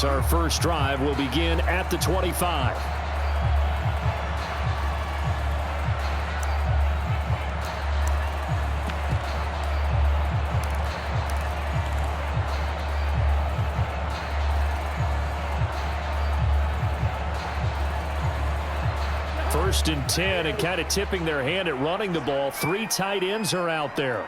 Our first drive will begin at the 25. First and 10, and kind of tipping their hand at running the ball. 3 tight ends are out there.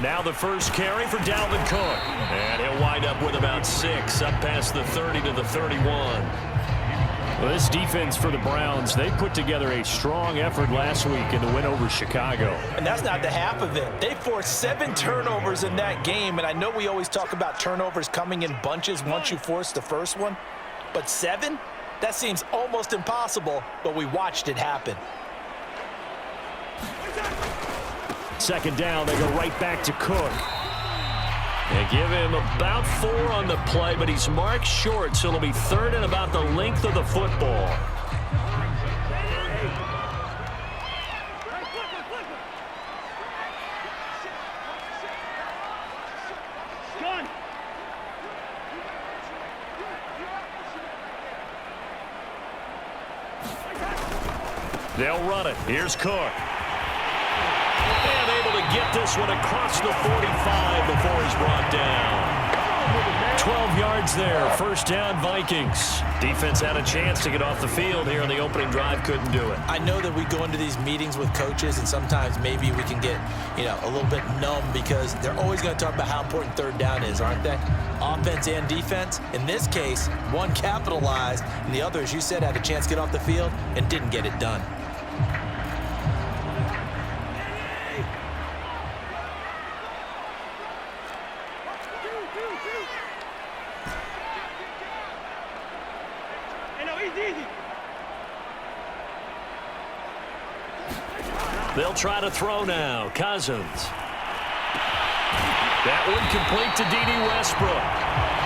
Now the first carry for Dalvin Cook. And he'll wind up with about 6, up past the 30 to the 31. Well, this defense for the Browns, they put together a strong effort last week in the win over Chicago. And that's not the half of it. They forced 7 turnovers in that game, and I know we always talk about turnovers coming in bunches once you force the first one, but 7? That seems almost impossible, but we watched it happen. Second down, they go right back to Cook. They give him about 4 on the play, but he's marked short, so it'll be 3rd and about the length of the football. They'll run it. Here's Cook. And able to get this one across the 45 before he's brought down. 12 yards there. First down, Vikings. Defense had a chance to get off the field here on the opening drive. Couldn't do it. I know that we go into these meetings with coaches, and sometimes maybe we can get, a little bit numb because they're always going to talk about how important third down is, aren't they? Offense and defense. In this case, one capitalized, and the other, as you said, had a chance to get off the field and didn't get it done. They'll try to throw now. Cousins. That one complete to D.D. Westbrook.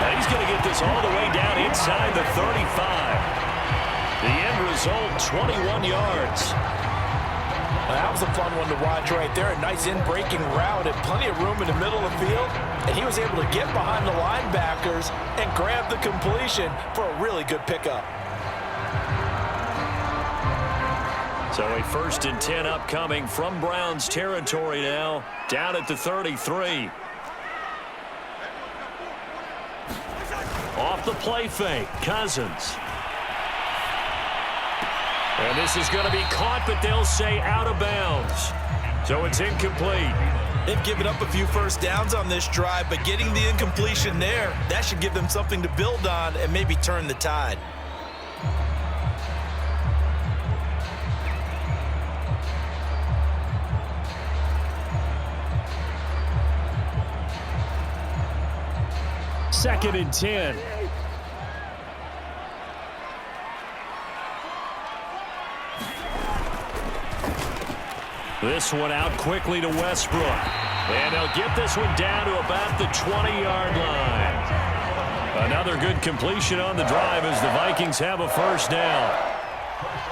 And he's going to get this all the way down inside the 35. The end result, 21 yards. Well, that was a fun one to watch right there. A nice in-breaking route and plenty of room in the middle of the field. And he was able to get behind the linebackers and grab the completion for a really good pickup. So a 1st and 10 upcoming from Browns territory now, down at the 33. Off the play fake, Cousins. And this is going to be caught, but they'll say out of bounds. So it's incomplete. They've given up a few first downs on this drive, but getting the incompletion there, that should give them something to build on and maybe turn the tide. Second and 10. This one out quickly to Westbrook. And they'll get this one down to about the 20-yard line. Another good completion on the drive as the Vikings have a first down.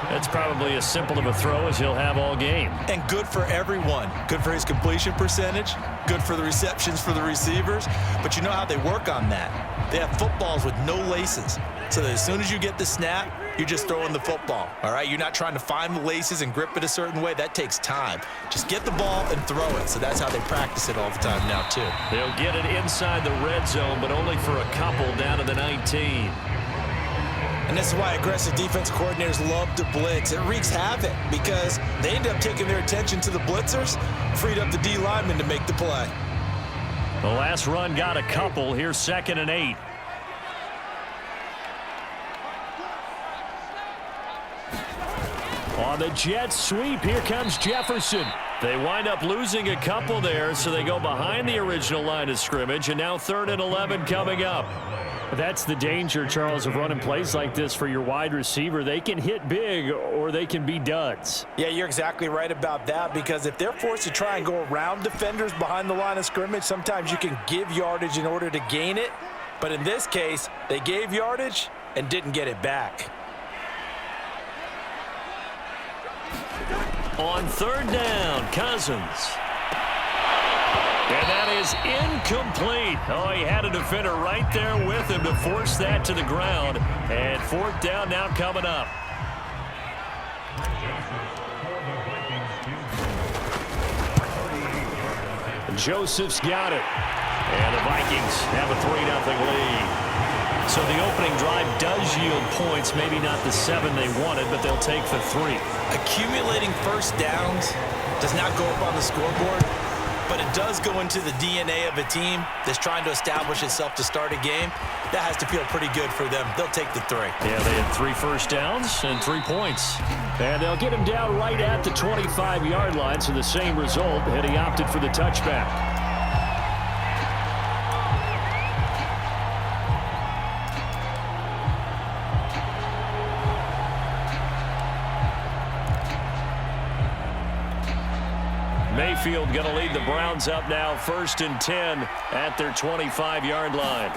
That's probably as simple of a throw as he'll have all game. And good for everyone. Good for his completion percentage. Good for the receptions for the receivers. But you know how they work on that. They have footballs with no laces. So that as soon as you get the snap, you're just throwing the football. All right? You're not trying to find the laces and grip it a certain way. That takes time. Just get the ball and throw it. So that's how they practice it all the time now, too. They'll get it inside the red zone, but only for a couple down to the 19. And this is why aggressive defense coordinators love to blitz. It wreaks havoc because they end up taking their attention to the blitzers, freed up the D lineman to make the play. The last run got a couple. Here's 2nd and 8. On the jet sweep, here comes Jefferson. They wind up losing a couple there, so they go behind the original line of scrimmage, and now 3rd and 11 coming up. That's the danger, Charles, of running plays like this for your wide receiver. They can hit big or they can be duds. Yeah, you're exactly right about that because if they're forced to try and go around defenders behind the line of scrimmage, sometimes you can give yardage in order to gain it. But in this case, they gave yardage and didn't get it back. On 3rd down, Cousins. And that is incomplete. Oh, he had a defender right there with him to force that to the ground. And fourth down now coming up. Joseph's got it. And the Vikings have a 3-0 lead. So the opening drive does yield points, maybe not the 7 they wanted, but they'll take the 3. Accumulating first downs does not go up on the scoreboard, but it does go into the DNA of a team that's trying to establish itself to start a game. That has to feel pretty good for them. They'll take the 3. Yeah, they had 3 first downs and 3 points. And they'll get him down right at the 25-yard line, so the same result, had he opted for the touchback. Mayfield going to lead the Browns up now, 1st and 10 at their 25-yard line.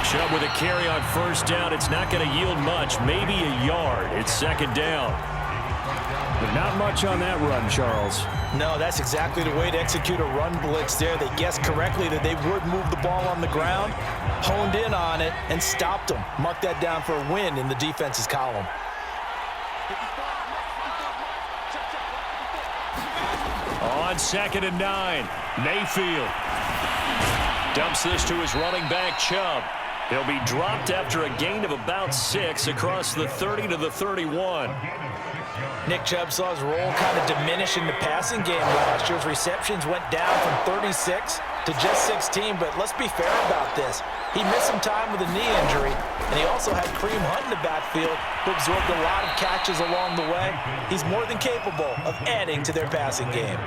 Chubb with a carry on 1st down. It's not going to yield much, maybe a yard. It's 2nd down. But not much on that run, Charles. No, that's exactly the way to execute a run blitz there. They guessed correctly that they would move the ball on the ground, honed in on it, and stopped them. Mark that down for a win in the defense's column. On 2nd and 9, Mayfield dumps this to his running back, Chubb. He'll be dropped after a gain of about 6 across the 30 to the 31. Nick Chubb saw his role kind of diminish in the passing game last year. His receptions went down from 36 to just 16, but let's be fair about this. He missed some time with a knee injury, and he also had Kareem Hunt in the backfield, who absorbed a lot of catches along the way. He's more than capable of adding to their passing game.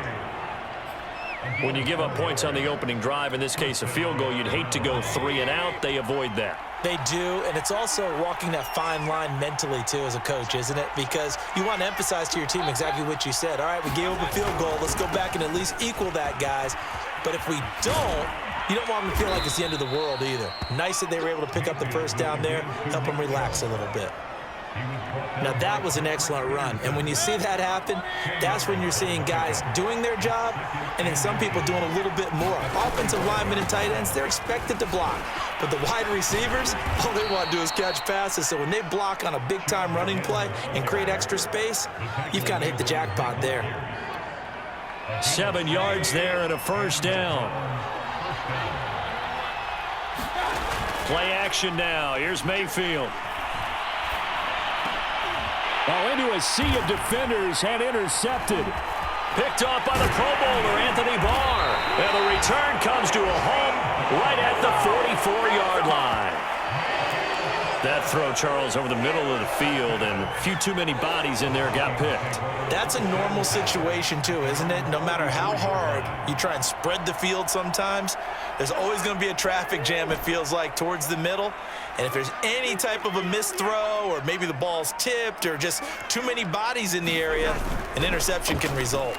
When you give up points on the opening drive, in this case a field goal, you'd hate to go 3 and out. They avoid that. They do, and it's also walking that fine line mentally, too, as a coach, isn't it? Because you want to emphasize to your team exactly what you said. All right, we gave up a field goal. Let's go back and at least equal that, guys. But if we don't, you don't want them to feel like it's the end of the world either. Nice that they were able to pick up the 1st down there, help them relax a little bit. Now, that was an excellent run. And when you see that happen, that's when you're seeing guys doing their job and then some people doing a little bit more. Offensive linemen and tight ends, they're expected to block. But the wide receivers, all they want to do is catch passes. So when they block on a big-time running play and create extra space, you've kind of hit the jackpot there. 7 yards there and a 1st down. Play action now. Here's Mayfield. Well, into a sea of defenders and intercepted. Picked off by the Pro Bowler, Anthony Barr. And the return comes to a home right at the 44-yard line. That throw, Charles, over the middle of the field, and a few too many bodies in there got picked. That's a normal situation, too, isn't it? No matter how hard you try and spread the field sometimes, there's always going to be a traffic jam, it feels like, towards the middle. And if there's any type of a missed throw or maybe the ball's tipped or just too many bodies in the area, an interception can result.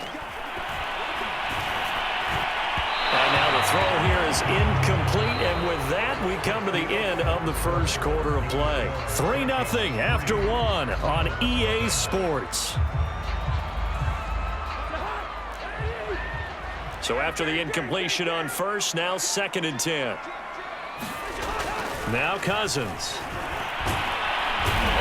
And now the throw here is incomplete, and with that, we come to the end of the 1st quarter of play. 3-0 after 1 on EA Sports. So after the incompletion on 1st, now 2nd and 10. Now Cousins.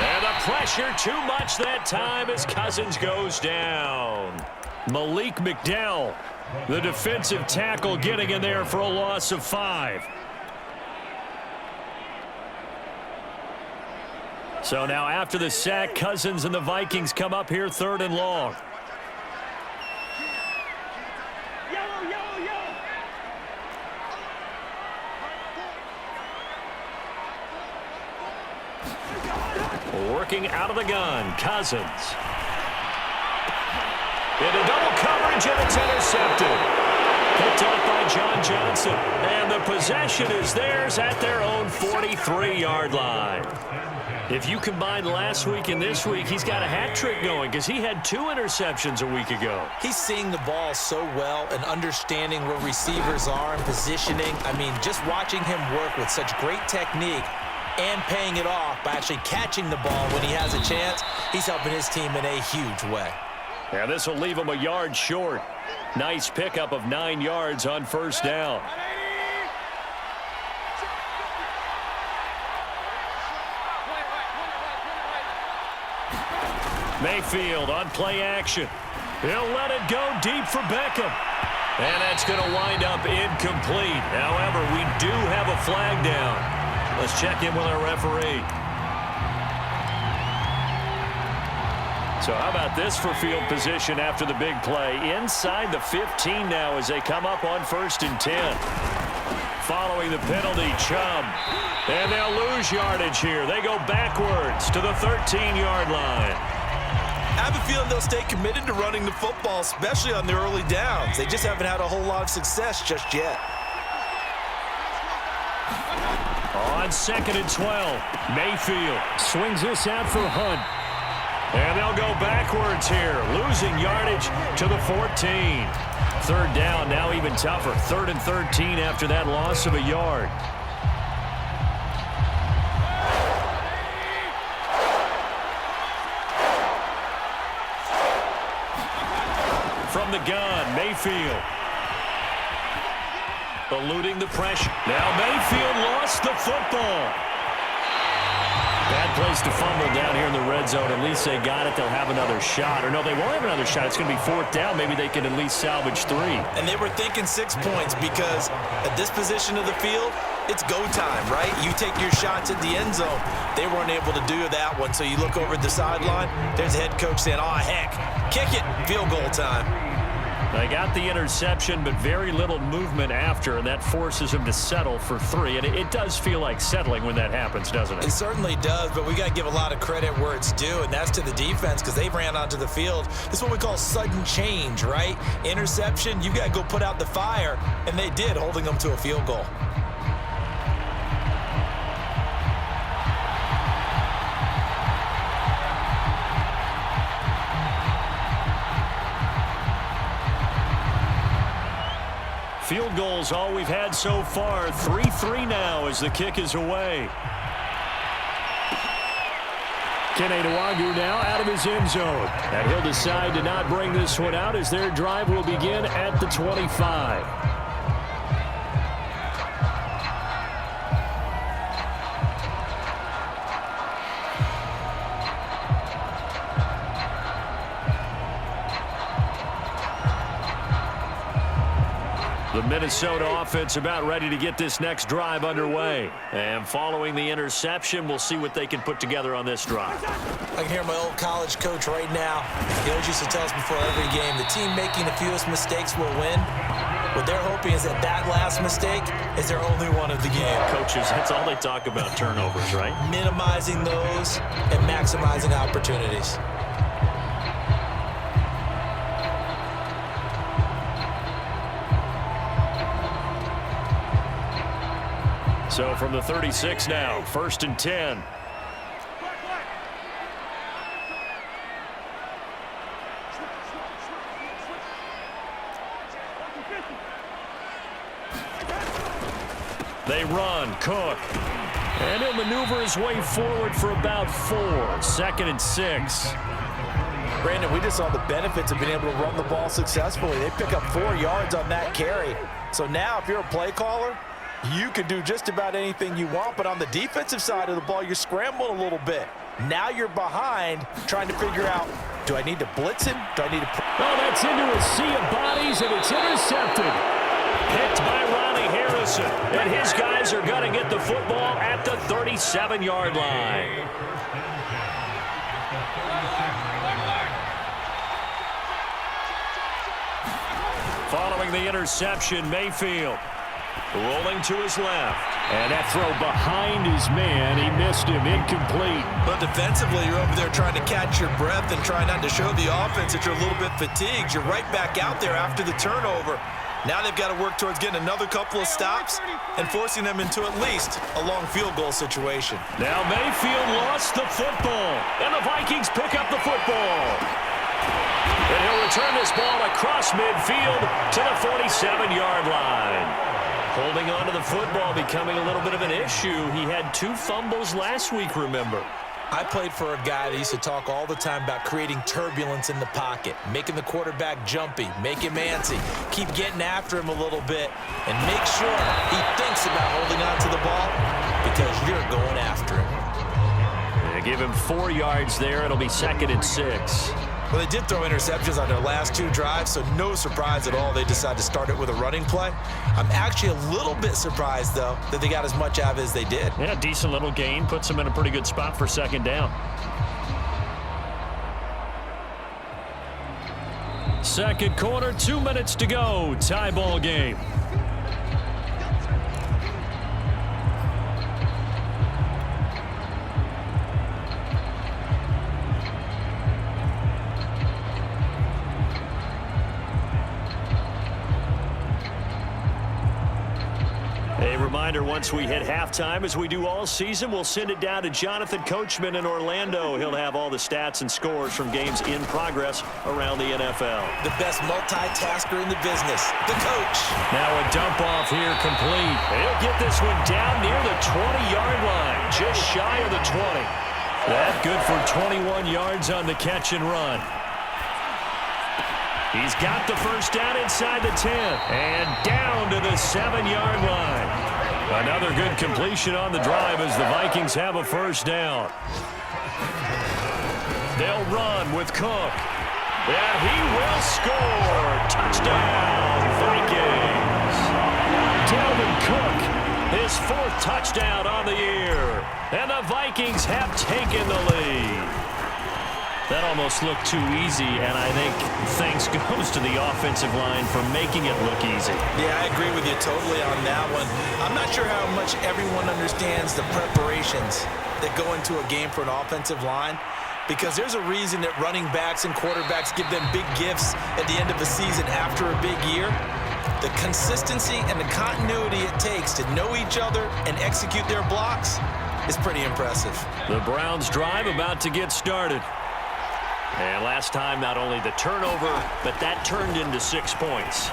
And the pressure too much that time as Cousins goes down. Malik McDowell, the defensive tackle, getting in there for a loss of 5. So now after the sack, Cousins and the Vikings come up here 3rd and long. Working out of the gun, Cousins. Into double coverage, and it's intercepted. Picked up by John Johnson. And the possession is theirs at their own 43-yard line. If you combine last week and this week, he's got a hat trick going because he had 2 interceptions a week ago. He's seeing the ball so well and understanding where receivers are and positioning. I mean, just watching him work with such great technique and paying it off by actually catching the ball when he has a chance, he's helping his team in a huge way. And this will leave him a yard short. Nice pickup of 9 yards on first down. Mayfield on play action. He'll let it go deep for Beckham. And that's going to wind up incomplete. However, we do have a flag down. Let's check in with our referee. So how about this for field position after the big play? Inside the 15 now as they come up on 1st and 10. Following the penalty, Chubb. And they'll lose yardage here. They go backwards to the 13-yard line. I have a feeling they'll stay committed to running the football, especially on the early downs. They just haven't had a whole lot of success just yet. On 2nd and 12, Mayfield swings this out for Hunt. And they'll go backwards here, losing yardage to the 14. 3rd down, now even tougher. 3rd and 13 after that loss of a yard. From the gun, Mayfield. Eluding the pressure. Now Mayfield lost the football. Bad place to fumble down here in the red zone. At least they got it. They'll have another shot. Or no, they won't have another shot. It's going to be 4th down. Maybe they can at least salvage 3. And they were thinking 6 points because at this position of the field, it's go time, right? You take your shots at the end zone. They weren't able to do that one. So you look over at the sideline. There's the head coach saying, oh, heck, kick it. Field goal time. They got the interception, but very little movement after, and that forces them to settle for 3. And it does feel like settling when that happens, doesn't it? It certainly does, but we got to give a lot of credit where it's due, and that's to the defense because they ran onto the field. This is what we call sudden change, right? Interception, you got to go put out the fire, and they did, holding them to a field goal. Field goals all we've had so far. 3-3 now as the kick is away. Keneduagu now out of his end zone. And he'll decide to not bring this one out as their drive will begin at the 25. The Minnesota offense about ready to get this next drive underway. And following the interception, we'll see what they can put together on this drive. I can hear my old college coach right now. He always used to tell us before every game, the team making the fewest mistakes will win. What they're hoping is that that last mistake is their only one of the game. Coaches, that's all they talk about, turnovers, right? Minimizing those and maximizing opportunities. So from the 36 now, 1st and 10. They run, Cook. And he'll maneuver his way forward for about 4. 2nd and 6. Brandon, we just saw the benefits of being able to run the ball successfully. They pick up 4 yards on that carry. So now if you're a play caller, you can do just about anything you want, but on the defensive side of the ball, you're scrambling a little bit. Now you're behind, trying to figure out, do I need to blitz him? Do I need to... Oh, that's into a sea of bodies, and it's intercepted. Picked by Ronnie Harrison, and his guys are going to get the football at the 37-yard line. Following the interception, Mayfield rolling to his left. And that throw behind his man, he missed him, incomplete. But defensively, you're over there trying to catch your breath and trying not to show the offense that you're a little bit fatigued. You're right back out there after the turnover. Now they've got to work towards getting another couple of stops and forcing them into at least a long field goal situation. Now Mayfield lost the football, and the Vikings pick up the football. And he'll return this ball across midfield to the 47-yard line. Holding on to the football becoming a little bit of an issue. He had 2 fumbles last week, remember. I played for a guy that used to talk all the time about creating turbulence in the pocket, making the quarterback jumpy, make him antsy, keep getting after him a little bit, and make sure he thinks about holding on to the ball because you're going after him. They give him 4 yards there. It'll be 2nd and 6. Well, they did throw interceptions on their last 2 drives, so no surprise at all they decided to start it with a running play. I'm actually a little bit surprised, though, that they got as much out of it as they did. Yeah, decent little gain. Puts them in a pretty good spot for 2nd down. 2nd quarter, 2 minutes to go. Tie ball game. A reminder, once we hit halftime, as we do all season, we'll send it down to Jonathan Coachman in Orlando. He'll have all the stats and scores from games in progress around the NFL. The best multitasker in the business, the coach. Now a dump off here complete. He'll get this one down near the 20-yard line, just shy of the 20. That good for 21 yards on the catch and run. He's got the first down inside the 10 and down to the 7-yard line. Another good completion on the drive as the Vikings have a first down. They'll run with Cook. And he will score. Touchdown, Vikings. Dalvin Cook, his 4th touchdown on the year. And the Vikings have taken the lead. That almost looked too easy, and I think thanks goes to the offensive line for making it look easy. Yeah, I agree with you totally on that one. I'm not sure how much everyone understands the preparations that go into a game for an offensive line, because there's a reason that running backs and quarterbacks give them big gifts at the end of the season after a big year. The consistency and the continuity it takes to know each other and execute their blocks is pretty impressive. The Browns drive about to get started. And last time, not only the turnover, but that turned into 6 points.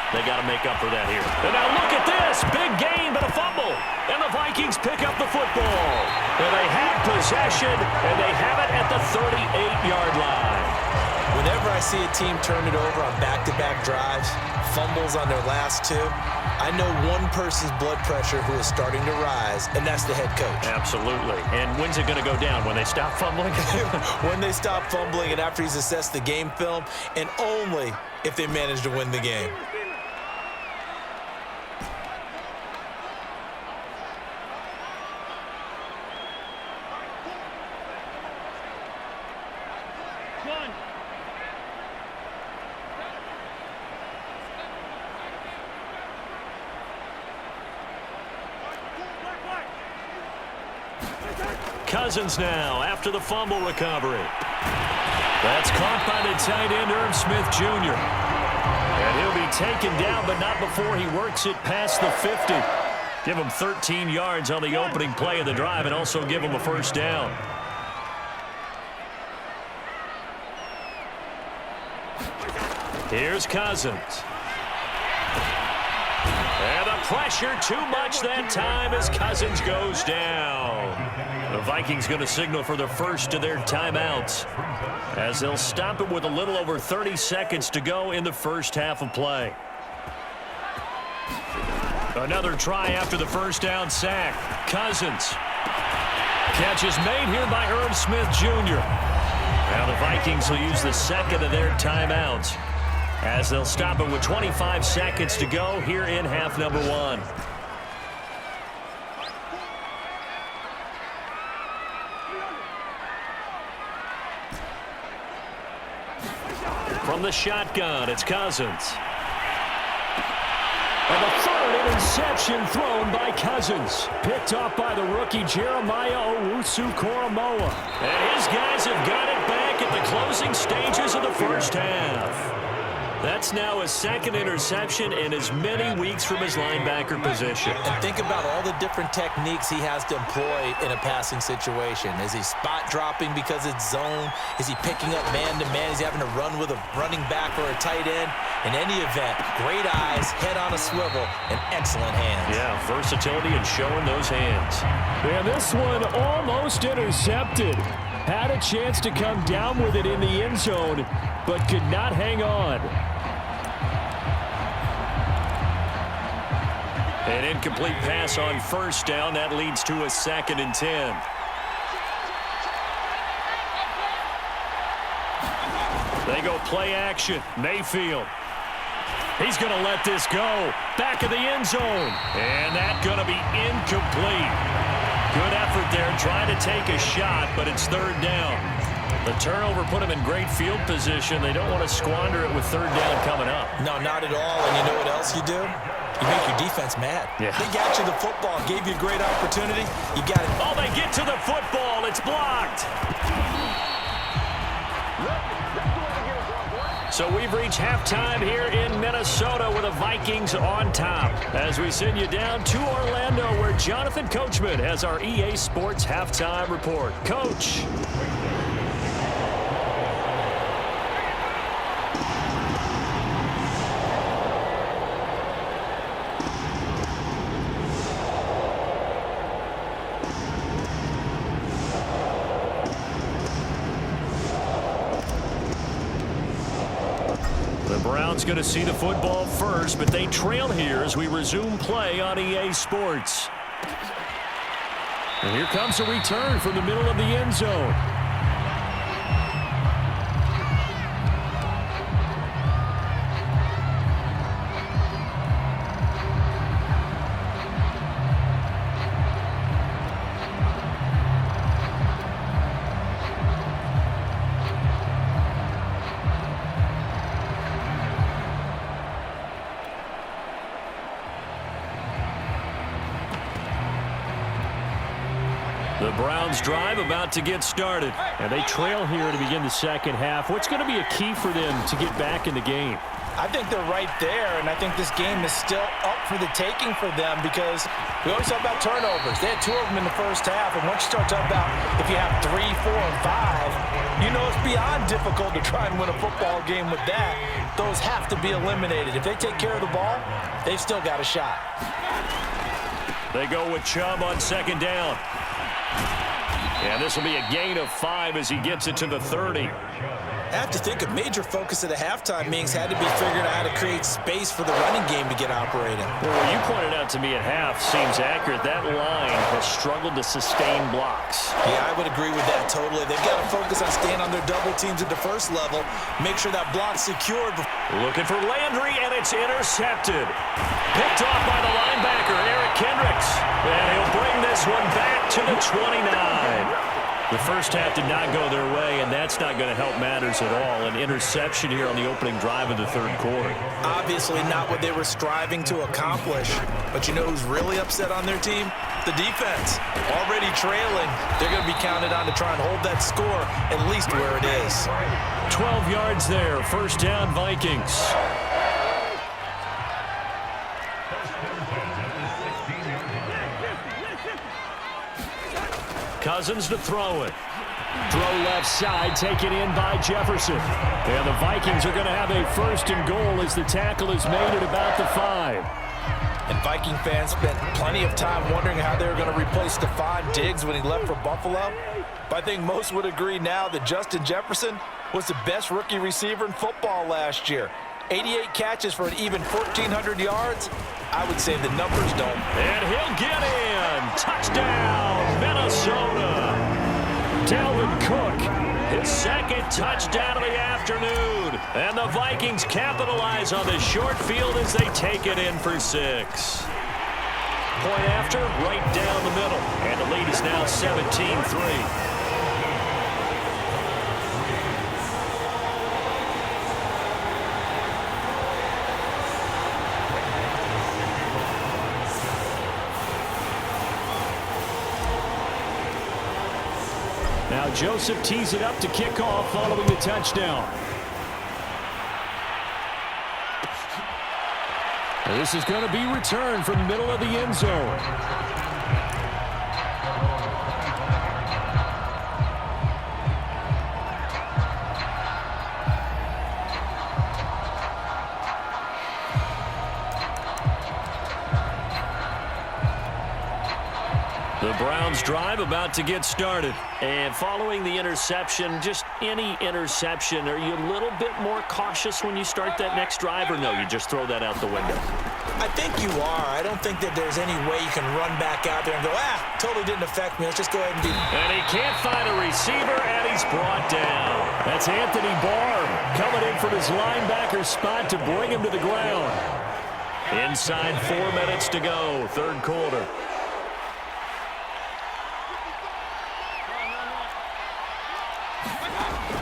They got to make up for that here. And now look at this. Big gain, but a fumble. And the Vikings pick up the football. And they have possession, and they have it at the 38-yard line. Whenever I see a team turn it over on back-to-back drives, fumbles on their last 2, I know one person's blood pressure who is starting to rise, and that's the head coach. Absolutely. And when's it going to go down? When they stop fumbling? When they stop fumbling and after he's assessed the game film, and only if they manage to win the game. Cousins now after the fumble recovery. That's caught by the tight end, Irv Smith Jr. And he'll be taken down, but not before he works it past the 50. Give him 13 yards on the opening play of the drive and also give him a first down. Here's Cousins. And the pressure too much that time as Cousins goes down. The Vikings going to signal for the first of their timeouts as they'll stop it with a little over 30 seconds to go in the first half of play. Another try after the first down sack. Cousins. Catch is made here by Irv Smith Jr. Now the Vikings will use the second of their timeouts as they'll stop it with 25 seconds to go here in half number 1. From the shotgun, it's Cousins. And the 3rd interception thrown by Cousins. Picked off by the rookie Jeremiah Owusu-Koramoah. And his guys have got it back at the closing stages of the first half. That's now his second interception in as many weeks from his linebacker position. And think about all the different techniques he has to employ in a passing situation. Is he spot dropping because it's zone? Is he picking up man-to-man? Is he having to run with a running back or a tight end? In any event, great eyes, head on a swivel, and excellent hands. Yeah, versatility and showing those hands. And this one almost intercepted. Had a chance to come down with it in the end zone, but could not hang on. An incomplete pass on first down. That leads to a 2nd and 10. They go play action. Mayfield. He's going to let this go. Back of the end zone. And that's going to be incomplete. Good effort there trying to take a shot, but it's 3rd down. The turnover put them in great field position. They don't want to squander it with 3rd down coming up. No, not at all. And you know what else you do? You make your defense mad. Yeah. They got you the football, gave you a great opportunity. You got it. Oh, they get to the football. It's blocked. So we've reached halftime here in Minnesota with the Vikings on top. As we send you down to Orlando, where Jonathan Coachman has our EA Sports halftime report. Coach. Browns going to see the football first, but they trail here as we resume play on EA Sports. And here comes a return from the middle of the end zone. The Browns drive about to get started. And they trail here to begin the second half. What's going to be a key for them to get back in the game? I think they're right there, and I think this game is still up for the taking for them because we always talk about turnovers. They had 2 of them in the first half, and once you start talking about if you have 3, 4, and 5, you know it's beyond difficult to try and win a football game with that. Those have to be eliminated. If they take care of the ball, they've still got a shot. They go with Chubb on 2nd down. And this will be a gain of 5 as he gets it to the 30. I have to think a major focus of the halftime meetings had to be figuring out how to create space for the running game to get operating. Well, what you pointed out to me at half seems accurate. That line has struggled to sustain blocks. Yeah, I would agree with that totally. They've got to focus on staying on their double teams at the first level, make sure that block's secured. Looking for Landry, and it's intercepted. Picked off by the linebacker, Eric Kendricks. And he'll bring this one back to the 29. The first half did not go their way, and that's not going to help matters at all. An interception here on the opening drive of the 3rd quarter. Obviously not what they were striving to accomplish. But you know who's really upset on their team? The defense. Already trailing. They're going to be counted on to try and hold that score at least where it is. 12 yards there. 1st down, Vikings. Cousins to throw it. Throw left side, taken in by Jefferson. And the Vikings are going to have a 1st and goal as the tackle is made at about the 5. And Viking fans spent plenty of time wondering how they were going to replace Stephon Diggs when he left for Buffalo. But I think most would agree now that Justin Jefferson was the best rookie receiver in football last year. 88 catches for an even 1,400 yards. I would say the numbers don't. And he'll get in. Touchdown, Minnesota. Dalvin Cook. His 2nd touchdown of the afternoon. And the Vikings capitalize on the short field as they take it in for 6. Point after, right down the middle. And the lead is now 17-3. Now Joseph tees it up to kick off following the touchdown. This is going to be returned from the middle of the end zone. The Browns drive about to get started. And following the interception, just any interception, are you a little bit more cautious when you start that next drive, or no, you just throw that out the window? I think you are. I don't think that there's any way you can run back out there and go, totally didn't affect me. Let's just go ahead and do that. And he can't find a receiver, and he's brought down. That's Anthony Barr coming in from his linebacker spot to bring him to the ground. Inside 4 minutes to go, third quarter.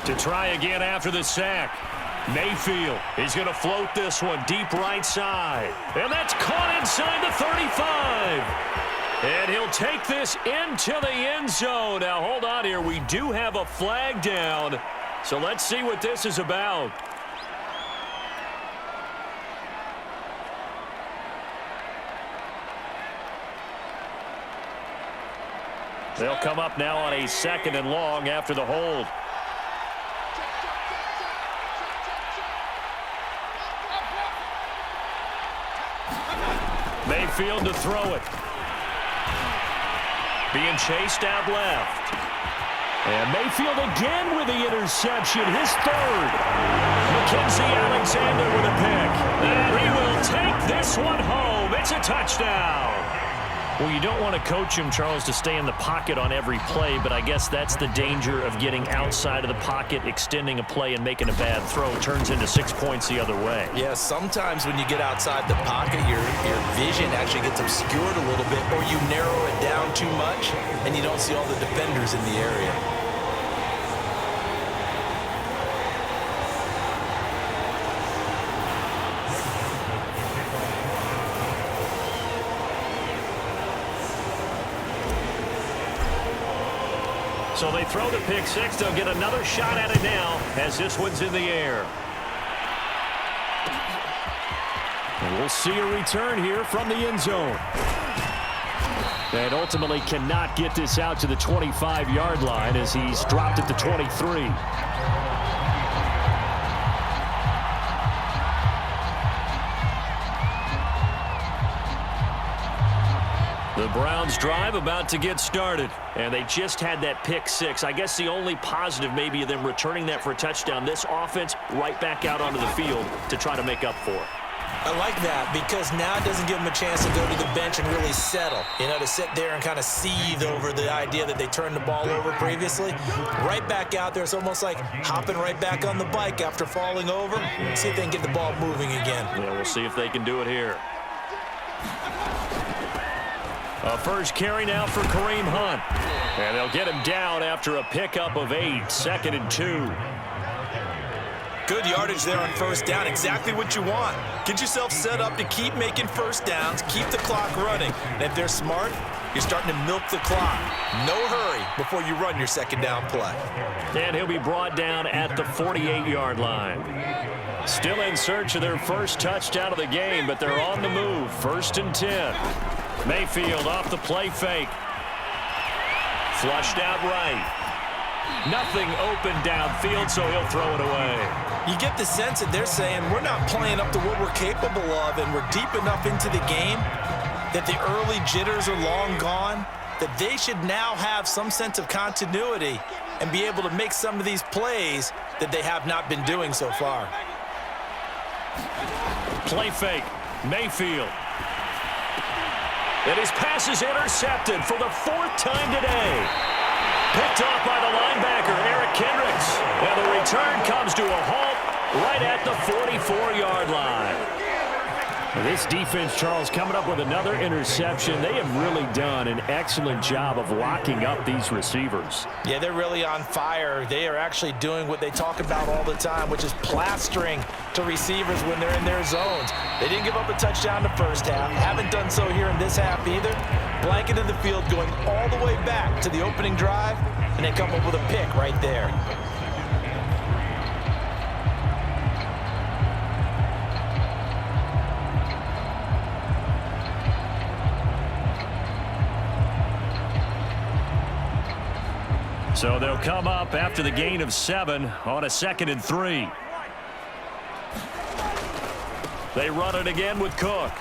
To try again after the sack. Mayfield is going to float this one deep right side. And that's caught inside the 35. And he'll take this into the end zone. Now, hold on here. We do have a flag down. So let's see what this is about. They'll come up now on a 2nd and long after the hold. Mayfield to throw it. Being chased out left. And Mayfield again with the interception, his third. Mackenzie Alexander with a pick. And he will take this one home. It's a touchdown. Well, you don't want to coach him, Charles, to stay in the pocket on every play, but I guess that's the danger of getting outside of the pocket, extending a play, and making a bad throw. It turns into 6 points the other way. Yeah, sometimes when you get outside the pocket, your vision actually gets obscured a little bit, or you narrow it down too much, and you don't see all the defenders in the area. So they throw the pick six. They'll get another shot at it now as this one's in the air. And we'll see a return here from the end zone. And ultimately cannot get this out to the 25-yard line as he's dropped at the 23. The Browns drive about to get started, and they just had that pick six. I guess the only positive maybe of them returning that for a touchdown. This offense right back out onto the field to try to make up for it. I like that because now it doesn't give them a chance to go to the bench and really settle, to sit there and kind of seethe over the idea that they turned the ball over previously. Right back out there, it's almost like hopping right back on the bike after falling over. See if they can get the ball moving again. Yeah, we'll see if they can do it here. A first carry now for Kareem Hunt. And they'll get him down after a pickup of 8, 2nd and 2. Good yardage there on first down. Exactly what you want. Get yourself set up to keep making first downs, keep the clock running. And if they're smart, you're starting to milk the clock. No hurry before you run your second down play. And he'll be brought down at the 48-yard line. Still in search of their first touchdown of the game, but they're on the move. 1st and 10. Mayfield off the play fake. Flushed out right. Nothing open downfield, so he'll throw it away. You get the sense that they're saying we're not playing up to what we're capable of, and we're deep enough into the game that the early jitters are long gone, that they should now have some sense of continuity and be able to make some of these plays that they have not been doing so far. Play fake. Mayfield. And his pass is intercepted for the 4th time today. Picked off by the linebacker, Eric Kendricks. And the return comes to a halt right at the 44-yard line. This defense, Charles, coming up with another interception. They have really done an excellent job of locking up these receivers. Yeah, they're really on fire. They are actually doing what they talk about all the time, which is plastering to receivers when they're in their zones. They didn't give up a touchdown the first half. Haven't done so here in this half either. Blanketed the field, going all the way back to the opening drive, and they come up with a pick right there. So they'll come up after the gain of 7 on a 2nd and 3. They run it again with Cook.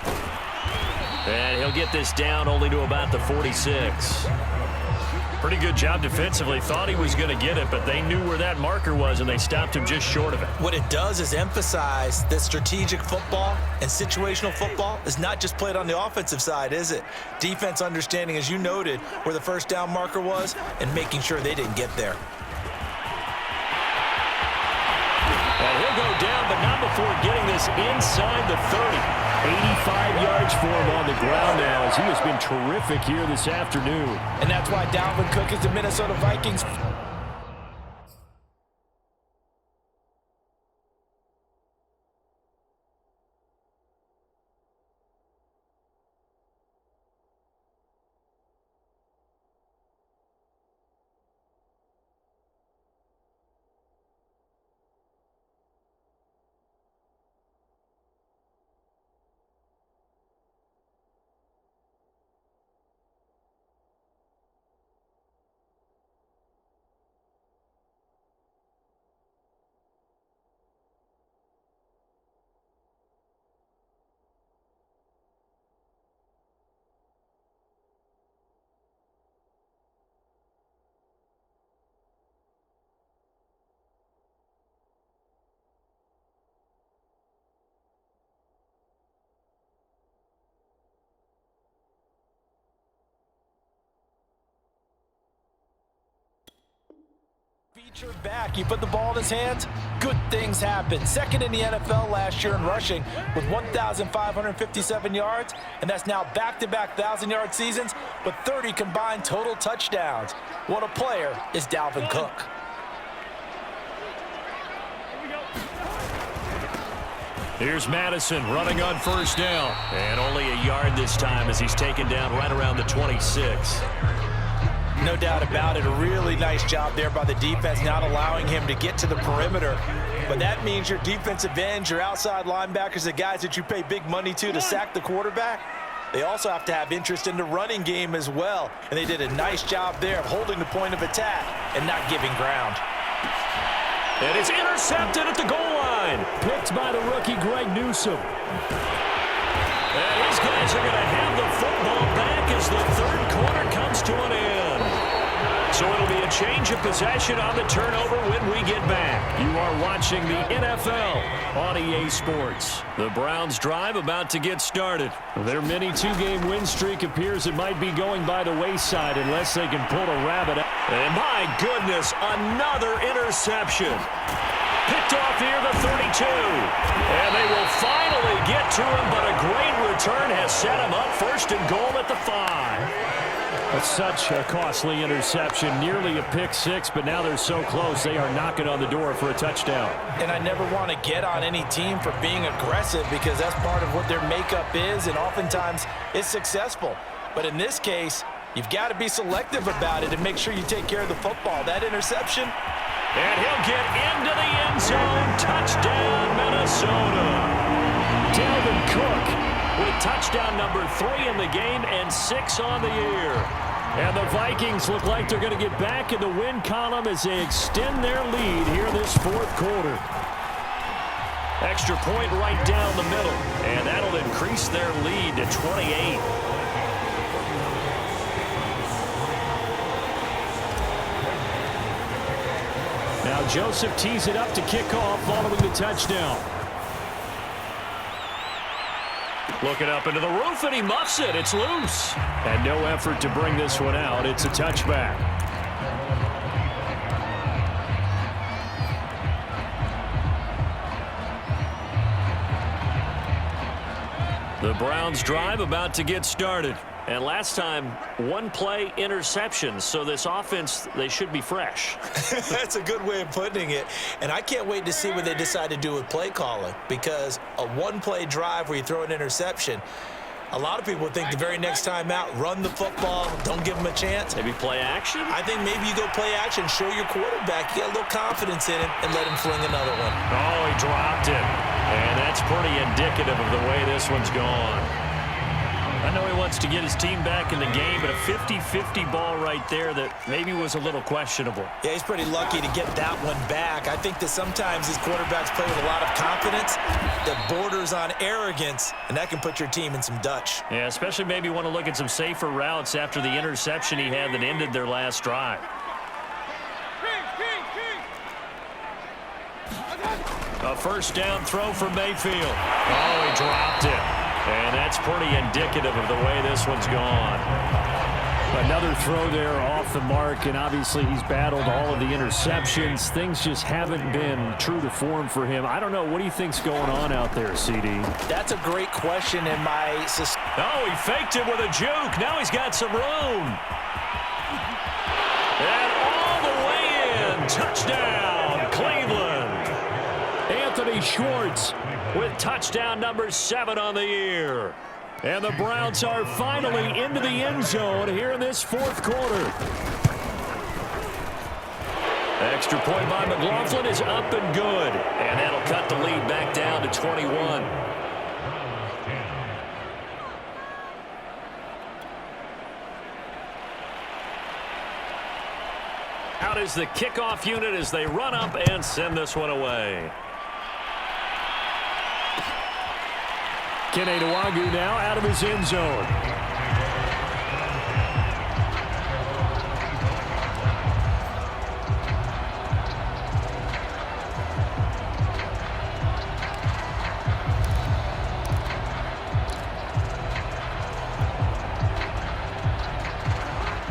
And he'll get this down only to about the 46. Pretty good job defensively. Thought he was going to get it, but they knew where that marker was, and they stopped him just short of it. What it does is emphasize that strategic football and situational football is not just played on the offensive side, is it? Defense understanding, as you noted, where the first down marker was and making sure they didn't get there. And he'll go down, but not before getting this inside the 30. 85 yards for him on the ground now, as he has been terrific here this afternoon. And that's why Dalvin Cook is the Minnesota Vikings. Feature back. You put the ball in his hands, good things happen. Second in the NFL last year in rushing with 1,557 yards, and that's now back-to-back 1,000-yard seasons with 30 combined total touchdowns. What a player is Dalvin Cook. Here's Madison running on first down. And only a yard this time as he's taken down right around the 26. No doubt about it. A really nice job there by the defense, not allowing him to get to the perimeter. But that means your defensive ends, your outside linebackers, the guys that you pay big money to sack the quarterback, they also have to have interest in the running game as well. And they did a nice job there of holding the point of attack and not giving ground. And it's intercepted at the goal line. Picked by the rookie, Greg Newsome. And these guys are going to have the football back as the third quarter comes to an end. So it'll be a change of possession on the turnover when we get back. You are watching the NFL on EA Sports. The Browns drive about to get started. Their mini two-game win streak appears it might be going by the wayside unless they can pull a rabbit. And my goodness, another interception. Picked off here, the 32. And they will finally get to him, but a great return has set him up first and goal at the 5. That's such a costly interception, nearly a pick six, but now they're so close they are knocking on the door for a touchdown. And I never want to get on any team for being aggressive because that's part of what their makeup is, and oftentimes it's successful. But in this case, you've got to be selective about it and make sure you take care of the football. That interception. And he'll get into the end zone. Touchdown, Minnesota. Dalvin Cook with touchdown number 3 in the game and 6 on the year. And the Vikings look like they're going to get back in the win column as they extend their lead here this fourth quarter. Extra point right down the middle, and that'll increase their lead to 28. Now Joseph tees it up to kick off following the touchdown. Looking up into the roof, and he muffs it. It's loose. And no effort to bring this one out. It's a touchback. The Browns drive about to get started. And last time, one play interception. So this offense, they should be fresh. That's a good way of putting it. And I can't wait to see what they decide to do with play calling, because a one-play drive where you throw an interception, a lot of people would think the very next time out, run the football, don't give them a chance. Maybe play action? I think maybe you go play action, show your quarterback you got a little confidence in him, and let him fling another one. Oh, he dropped it. And that's pretty indicative of the way this one's gone. I know he wants to get his team back in the game, but a 50-50 ball right there that maybe was a little questionable. Yeah, he's pretty lucky to get that one back. I think that sometimes these quarterbacks play with a lot of confidence that borders on arrogance, and that can put your team in some Dutch. Yeah, especially maybe want to look at some safer routes after the interception he had that ended their last drive. A first down throw for Mayfield. Oh, he dropped it. And that's pretty indicative of the way this one's gone. Another throw there off the mark, and obviously he's battled all of the interceptions. Things just haven't been true to form for him. I don't know. What do you think's going on out there, CD? That's a great question in my... Oh, he faked it with a juke. Now he's got some room. And all the way in. Touchdown, Cleveland. Anthony Schwartz with touchdown number 7 on the year. And the Browns are finally into the end zone here in this fourth quarter. Extra point by McLaughlin is up and good. And that'll cut the lead back down to 21. Out is the kickoff unit as they run up and send this one away. Kene Nwangwu now out of his end zone.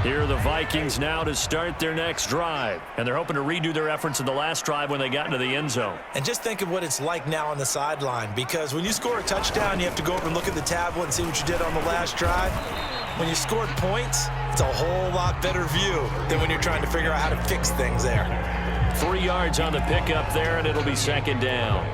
Here are the Vikings now to start their next drive. And they're hoping to redo their efforts in the last drive when they got into the end zone. And just think of what it's like now on the sideline, because when you score a touchdown, you have to go over and look at the tablet and see what you did on the last drive. When you scored points, it's a whole lot better view than when you're trying to figure out how to fix things there. 3 yards on the pickup there, and it'll be second down.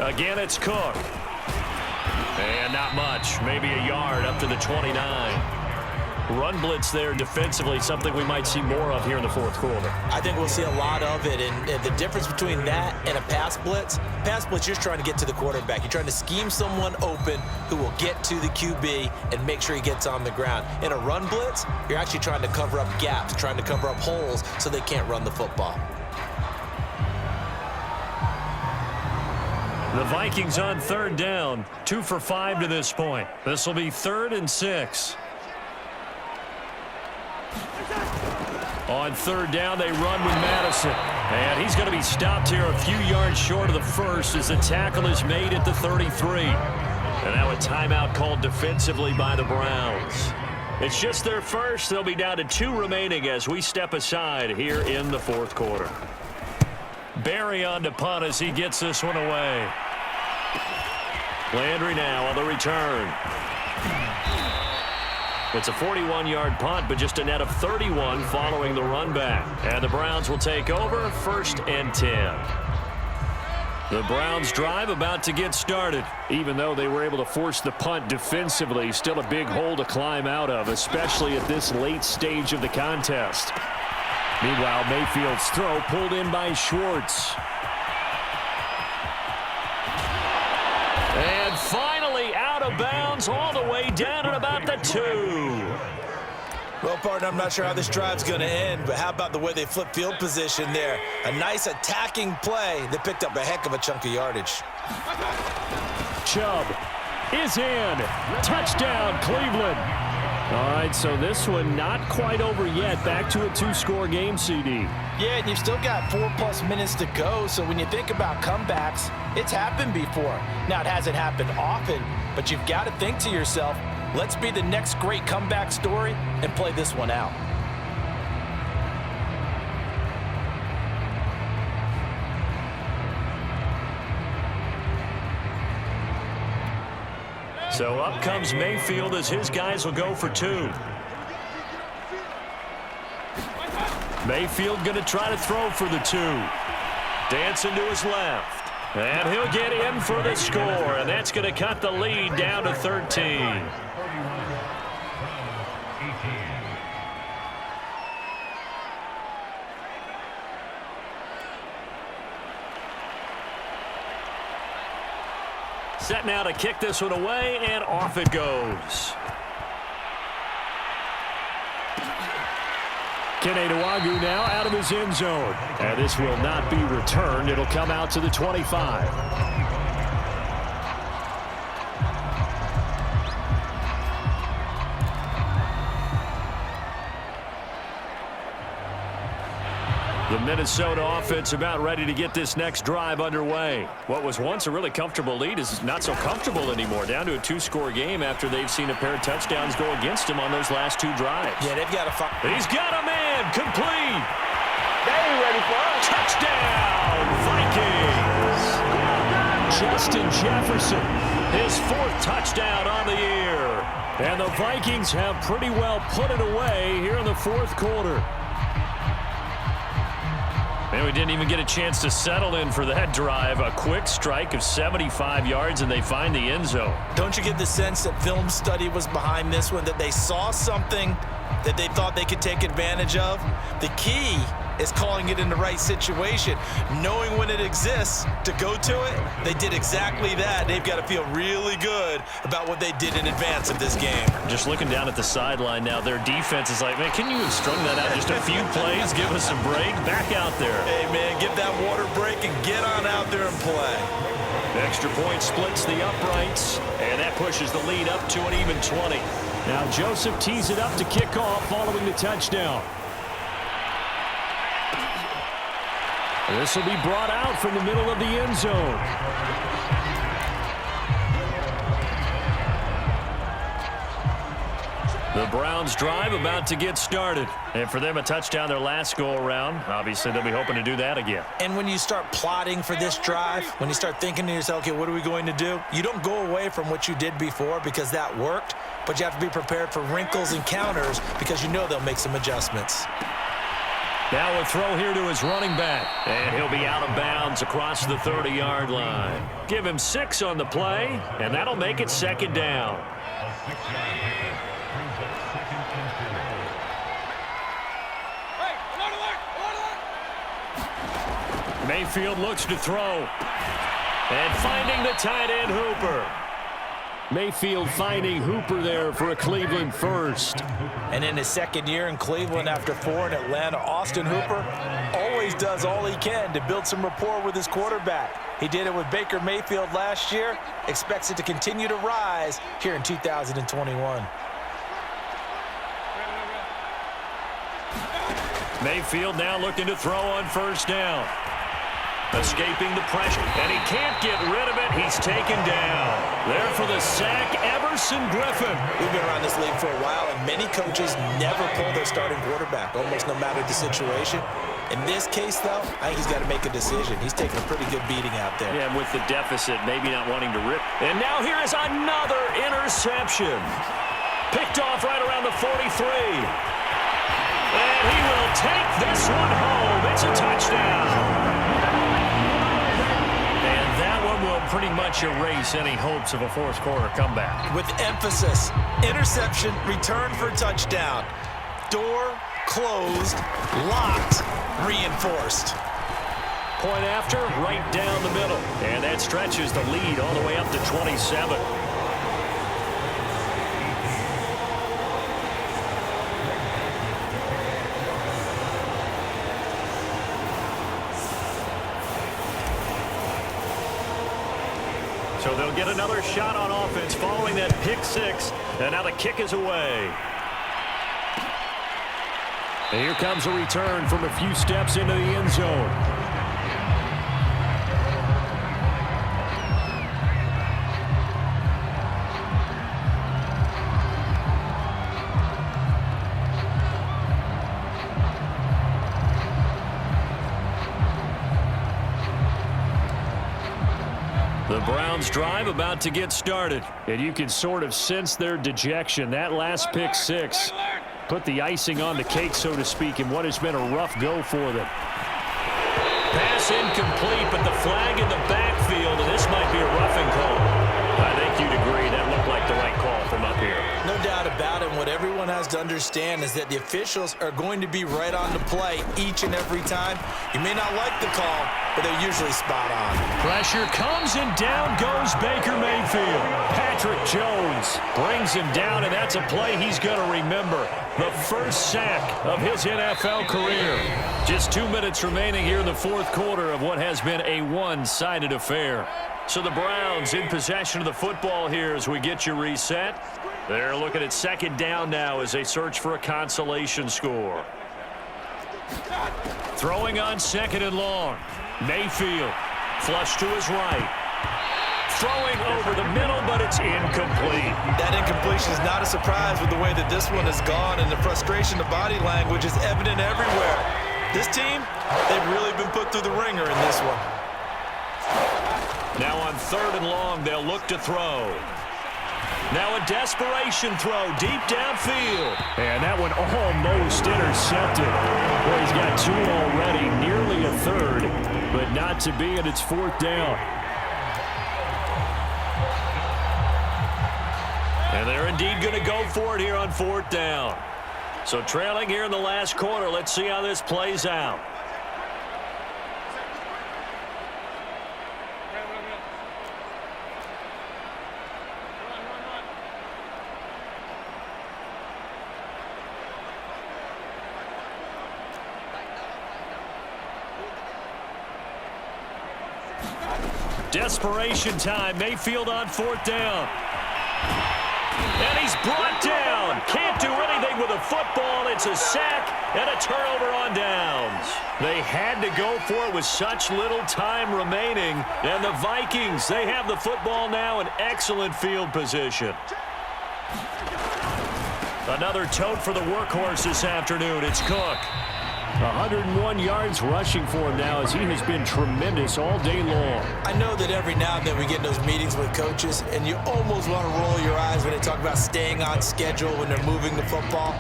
Again, it's Cook. And not much. Maybe a yard up to the 29. Run blitz there defensively, something we might see more of here in the fourth quarter. I think we'll see a lot of it. And the difference between that and a pass blitz, you're just trying to get to the quarterback. You're trying to scheme someone open who will get to the QB and make sure he gets on the ground. In a run blitz, you're actually trying to cover up gaps, trying to cover up holes so they can't run the football. The Vikings on third down, 2 for 5 to this point. This will be 3rd and 6. On third down, they run with Madison. And he's going to be stopped here a few yards short of the first as the tackle is made at the 33. And now a timeout called defensively by the Browns. It's just their first. They'll be down to 2 remaining as we step aside here in the fourth quarter. Barry on to punt as he gets this one away. Landry now on the return. It's a 41-yard punt, but just a net of 31 following the run back. And the Browns will take over, 1st and 10. The Browns drive about to get started. Even though they were able to force the punt defensively, still a big hole to climb out of, especially at this late stage of the contest. Meanwhile, Mayfield's throw pulled in by Schwartz. And finally out of bounds all the way down at about the 2. Well, partner, I'm not sure how this drive's going to end, but how about the way they flip field position there? A nice attacking play that picked up a heck of a chunk of yardage. Chubb is in. Touchdown, Cleveland. All right, so this one not quite over yet. Back to a 2-score game, CD. Yeah, and you've still got 4+ minutes to go, so when you think about comebacks, it's happened before. Now, it hasn't happened often, but you've got to think to yourself, let's be the next great comeback story and play this one out. So up comes Mayfield as his guys will go for 2. Mayfield going to try to throw for the 2. Dancing to his left. And he'll get in for the score, and that's going to cut the lead down to 13. Set now to kick this one away, and off it goes. Keneduagu now out of his end zone. And this will not be returned. It'll come out to the 25. The Minnesota offense about ready to get this next drive underway. What was once a really comfortable lead is not so comfortable anymore. Down to a 2-score game after they've seen a pair of touchdowns go against them on those last 2 drives. Yeah, they've got to find. He's got a man. Complete. They ain't ready for us. Touchdown, Vikings. Justin Jefferson, his 4th touchdown on the year. And the Vikings have pretty well put it away here in the 4th quarter. And we didn't even get a chance to settle in for that drive. A quick strike of 75 yards, and they find the end zone. Don't you get the sense that film study was behind this one, that they saw something that they thought they could take advantage of? The key is calling it in the right situation, knowing when it exists to go to it. They did exactly that. They've got to feel really good about what they did in advance of this game. Just looking down at the sideline now, their defense is like, man, can you have strung that out just a few plays? Give us a break. Back out there. Hey, man, give that water break and get on out there and play. Extra point splits the uprights, and that pushes the lead up to an even 20. Now Joseph tees it up to kick off following the touchdown. This will be brought out from the middle of the end zone. The Browns drive about to get started. And for them, a touchdown their last go-around. Obviously, they'll be hoping to do that again. And when you start plotting for this drive, when you start thinking to yourself, okay, what are we going to do? You don't go away from what you did before because that worked, but you have to be prepared for wrinkles and counters because you know they'll make some adjustments. Now a throw here to his running back. And he'll be out of bounds across the 30-yard line. Give him 6 on the play, and that'll make it 2nd down. Mayfield looks to throw. And finding the tight end Hooper. Mayfield finding Hooper there for a Cleveland first. And in his 2nd year in Cleveland after 4 in Atlanta, Austin Hooper always does all he can to build some rapport with his quarterback. He did it with Baker Mayfield last year, expects it to continue to rise here in 2021. Mayfield now looking to throw on 1st down. Escaping the pressure, and he can't get rid of it. He's taken down. There for the sack, Everson Griffin. We've been around this league for a while, and many coaches never pull their starting quarterback, almost no matter the situation. In this case, though, I think he's got to make a decision. He's taking a pretty good beating out there. Yeah, with the deficit, maybe not wanting to rip. And now here is another interception. Picked off right around the 43. And he will take this one home. It's a touchdown. Pretty much erase any hopes of a 4th quarter comeback. With emphasis, interception, return for touchdown. Door closed, locked, reinforced. Point after, right down the middle. And that stretches the lead all the way up to 27. So they'll get another shot on offense following that pick 6. And now the kick is away. And here comes a return from a few steps into the end zone. The Browns drive about to get started. And you can sort of sense their dejection. That last pick 6 put the icing on the cake, so to speak, in what has been a rough go for them. Pass incomplete, but the flag in the backfield, and this might be a roughing call. I think you'd agree that looked like the right call from up here. No doubt about it. What everyone has to understand is that the officials are going to be right on the play each and every time. You may not like the call, but they're usually spot on. Pressure comes, and down goes Baker Mayfield. Patrick Jones brings him down, and that's a play he's going to remember. The first sack of his NFL career. Just 2 minutes remaining here in the fourth quarter of what has been a one-sided affair. So the Browns in possession of the football here as we get you reset. They're looking at second down now as they search for a consolation score. Throwing on second and long. Mayfield flush to his right. Throwing over the middle, but it's incomplete. That incompletion is not a surprise with the way that this one has gone, and the frustration, the body language is evident everywhere. This team, they've really been put through the ringer in this one. Now on third and long, they'll look to throw. Now a desperation throw deep downfield. And that one almost intercepted. Well, he's got two already, nearly a third, but not to be, and it's fourth down. And they're indeed going to go for it here on fourth down. So trailing here in the last quarter, let's see how this plays out. Desperation time. Mayfield on fourth down. And he's brought down. Can't do anything with a football. It's a sack and a turnover on downs. They had to go for it with such little time remaining. And the Vikings, they have the football now in excellent field position. Another tote for the workhorse this afternoon. It's Cook. 101 yards rushing for him now as he has been tremendous all day long. I know that every now and then we get in those meetings with coaches, and you almost want to roll your eyes when they talk about staying on schedule when they're moving the football.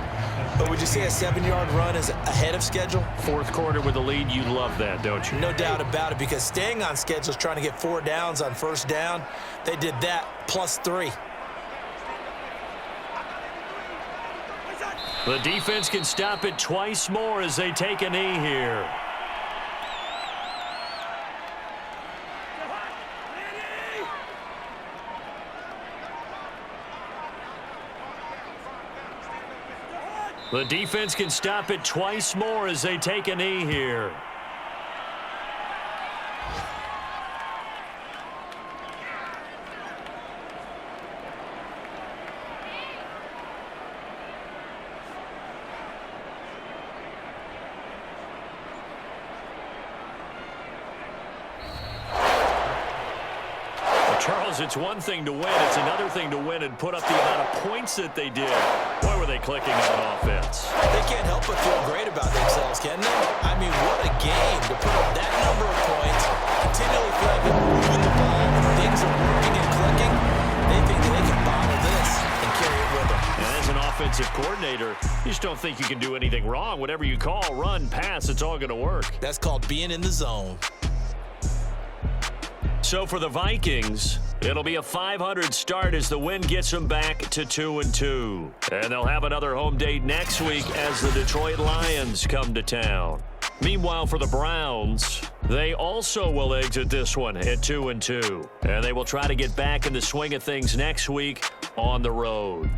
But would you say a 7-yard run is ahead of schedule? Fourth quarter with the lead, you love that, don't you? No doubt about it, because staying on schedule is trying to get 4 downs on first down. They did that plus 3. The defense can stop it twice more as they take a knee here. The defense can stop it twice more as they take a knee here. Charles, it's one thing to win. It's another thing to win and put up the amount of points that they did. Boy, were they clicking on offense. They can't help but feel great about themselves, can they? I mean, what a game to put up that number of points, continually flipping, moving the ball, and things are working and clicking. They think that they can bottle this and carry it with them. And as an offensive coordinator, you just don't think you can do anything wrong. Whatever you call, run, pass, it's all going to work. That's called being in the zone. So for the Vikings, it'll be a 500 start as the win gets them back to 2-2. And they'll have another home date next week as the Detroit Lions come to town. Meanwhile, for the Browns, they also will exit this one at 2-2. And they will try to get back in the swing of things next week on the road.